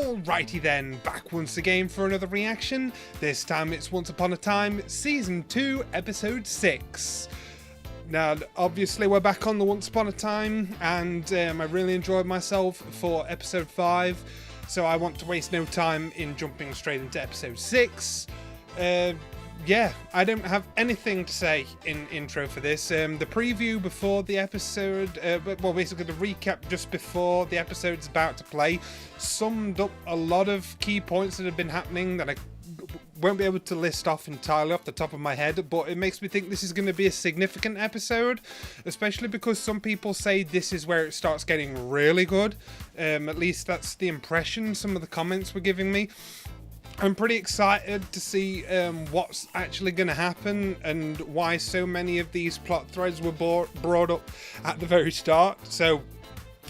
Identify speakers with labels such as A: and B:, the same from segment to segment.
A: Alrighty then, back once again for another reaction. This time it's Once Upon a Time, Season 2, Episode 6. Now, obviously we're back on the Once Upon a Time, and I really enjoyed myself for Episode 5, so I want to waste no time in jumping straight into Episode 6. Yeah, I don't have anything to say in intro for this. The preview before the episode, well, basically the recap just before the episode's about to play, summed up a lot of key points that have been happening that I won't be able to list off entirely off the top of my head, but it makes me think this is going to be a significant episode, especially because some people say this is where it starts getting really good. At least that's the impression some of the comments were giving me. I'm pretty excited to see what's actually going to happen and why so many of these plot threads were brought up at the very start. So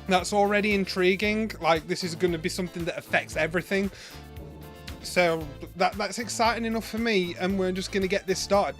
A: that's already intriguing. Like, this is going to be something that affects everything. So that's exciting enough for me, and we're just going to get this started.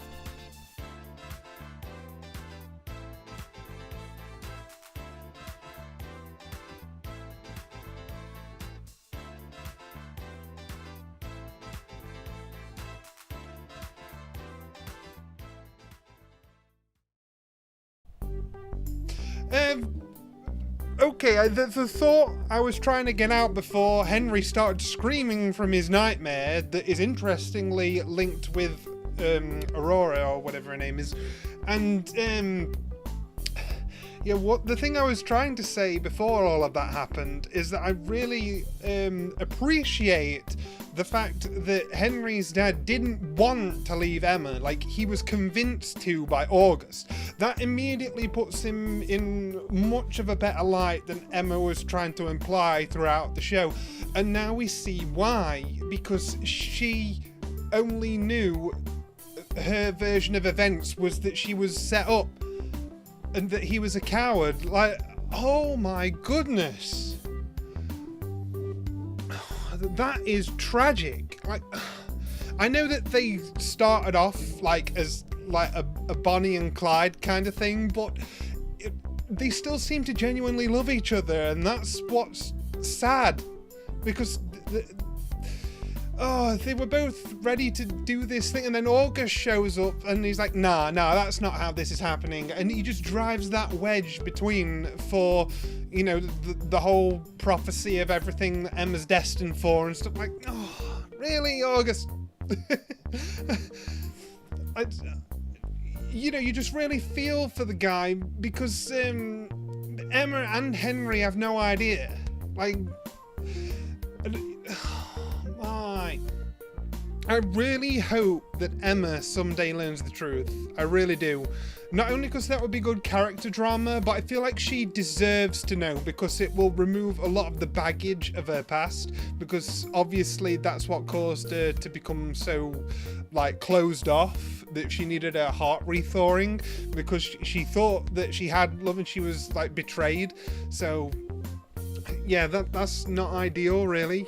A: Okay, the thought I was trying to get out before Henry started screaming from his nightmare that is interestingly linked with Aurora, or whatever her name is, and yeah, the thing I was trying to say before all of that happened is that I really appreciate the fact that Henry's dad didn't want to leave Emma. Like, he was convinced to by August. That immediately puts him in much of a better light than Emma was trying to imply throughout the show. And now we see why, because she only knew her version of events was that she was set up and that he was a coward. Like, oh my goodness. That is tragic. Like, I know that they started off like as like a Bonnie and Clyde kind of thing, but they still seem to genuinely love each other, and that's what's sad, because they were both ready to do this thing, and then August shows up and he's like, nah, that's not how this is happening, and he just drives that wedge between for, you know, the whole prophecy of everything that Emma's destined for and stuff. Like, oh, really, August? You know, you just really feel for the guy, because Emma and Henry have no idea. Like, I really hope that Emma someday learns the truth. I really do. Not only because that would be good character drama, but I feel like she deserves to know, because it will remove a lot of the baggage of her past, because obviously that's what caused her to become so, like, closed off, that she needed her heart rethawing, because she thought that she had love and she was, like, betrayed. So yeah, that's not ideal, really.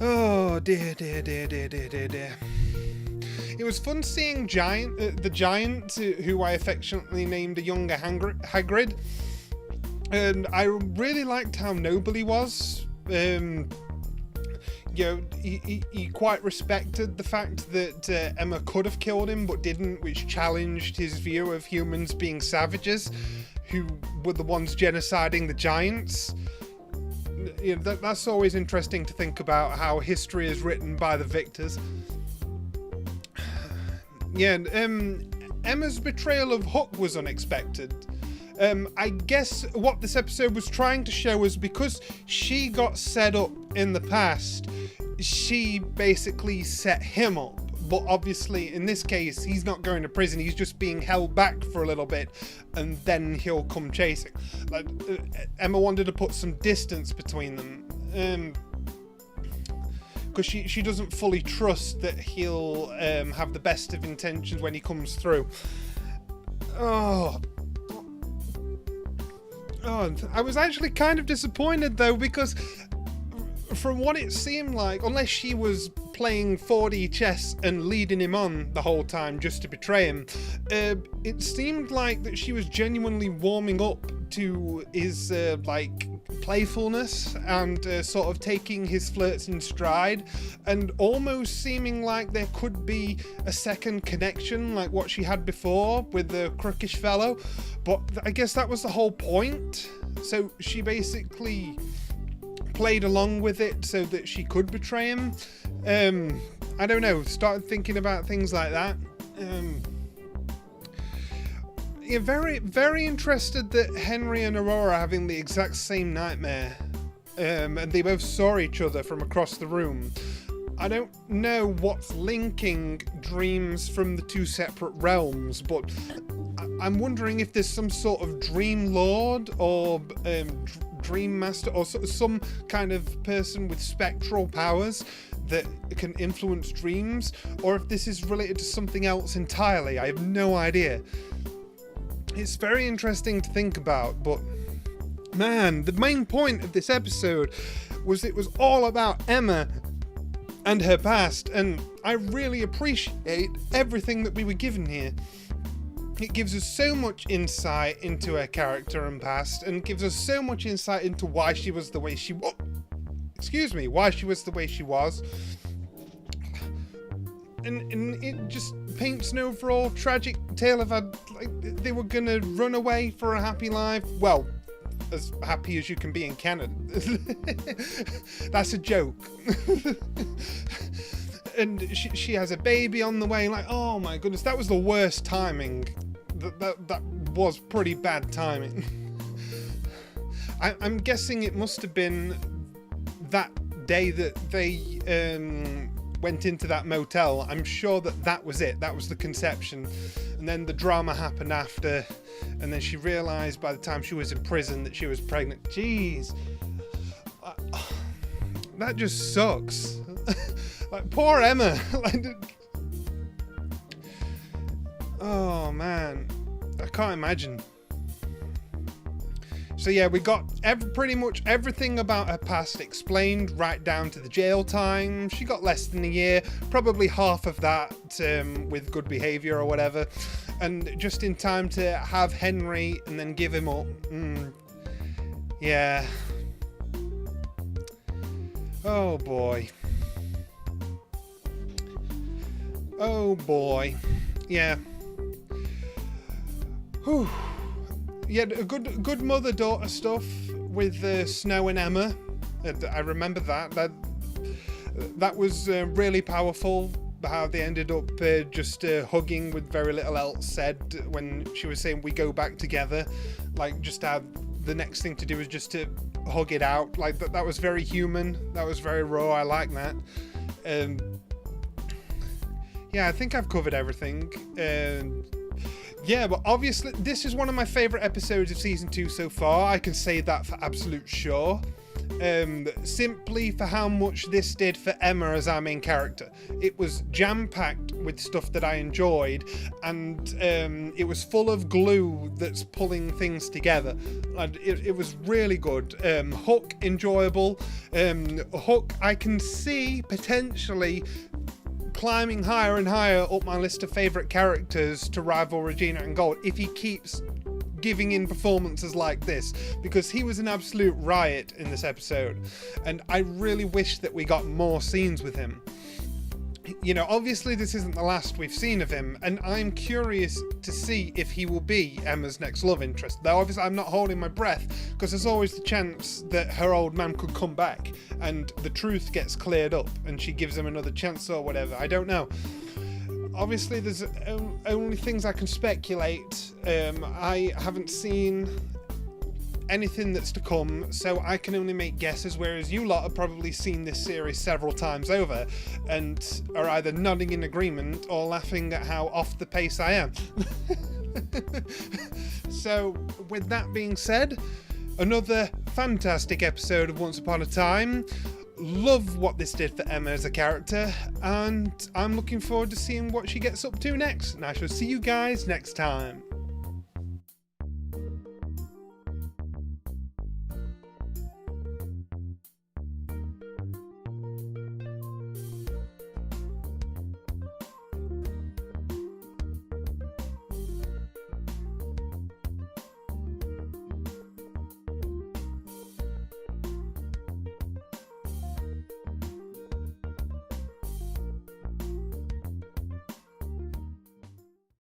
A: Oh dear. It was fun seeing the giant, who I affectionately named a younger Hagrid, and I really liked how noble he was. You know, he quite respected the fact that Emma could have killed him but didn't, which challenged his view of humans being savages, who were the ones genociding the giants. You know, that's always interesting to think about, how history is written by the victors. Yeah, Emma's betrayal of Hook was unexpected. I guess what this episode was trying to show was, because she got set up in the past, she basically set him up. But obviously, in this case, he's not going to prison, he's just being held back for a little bit, and then he'll come chasing. Like, Emma wanted to put some distance between them, because she doesn't fully trust that he'll have the best of intentions when he comes through. Oh, I was actually kind of disappointed though, because from what it seemed like, unless she was playing 4D chess and leading him on the whole time just to betray him, it seemed like that she was genuinely warming up to his like playfulness and sort of taking his flirts in stride, and almost seeming like there could be a second connection like what she had before with the crookish fellow. But I guess that was the whole point. So she basically played along with it so that she could betray him. I don't know, started thinking about things like that. Yeah, very, very interested that Henry and Aurora are having the exact same nightmare. And they both saw each other from across the room. I don't know what's linking dreams from the two separate realms, but I'm wondering if there's some sort of dream lord or dream master or some kind of person with spectral powers that can influence dreams, or if this is related to something else entirely. I have no idea. It's very interesting to think about, but man, the main point of this episode was it was all about Emma and her past, and I really appreciate everything that we were given here. It gives us so much insight into her character and past, and gives us so much insight into why she was the way she was. Why she was the way she was. And it just paints an overall tragic tale of they were gonna run away for a happy life. Well, as happy as you can be in Canada. That's a joke. And she has a baby on the way. Like, oh my goodness, that was the worst timing. That was pretty bad timing. I'm guessing it must have been that day that they went into that motel. I'm sure that was it. That was the conception. And then the drama happened after. And then she realised by the time she was in prison that she was pregnant. Jeez. That just sucks. Like, poor Emma. Like, oh, man. I can't imagine. So yeah, we got pretty much everything about her past explained, right down to the jail time. She got less than a year, probably half of that with good behaviour or whatever, and just in time to have Henry and then give him up. Yeah. Oh boy. Oh boy. Yeah. Whew. Yeah, good mother-daughter stuff with Snow and Emma. I remember that. That was really powerful. How they ended up just hugging with very little else said when she was saying we go back together. Like, just how the next thing to do is just to hug it out. Like that was very human. That was very raw. I like that. Yeah, I think I've covered everything. Yeah, but obviously this is one of my favourite episodes of season 2 so far. I can say that for absolute sure. Simply for how much this did for Emma as our main character. It was jam-packed with stuff that I enjoyed, and it was full of glue that's pulling things together. And it was really good. Hook, enjoyable. Hook, I can see potentially climbing higher and higher up my list of favourite characters to rival Regina and Gold if he keeps giving in performances like this, because he was an absolute riot in this episode, and I really wish that we got more scenes with him. You know, obviously this isn't the last we've seen of him, and I'm curious to see if he will be Emma's next love interest. Though obviously I'm not holding my breath, because there's always the chance that her old man could come back and the truth gets cleared up and she gives him another chance or whatever. I don't know. Obviously there's only things I can speculate. I haven't seen anything that's to come, so I can only make guesses, whereas you lot have probably seen this series several times over and are either nodding in agreement or laughing at how off the pace I am. So with that being said, another fantastic episode of Once Upon a Time. Love what this did for Emma as a character, and I'm looking forward to seeing what she gets up to next, and I shall see you guys next time.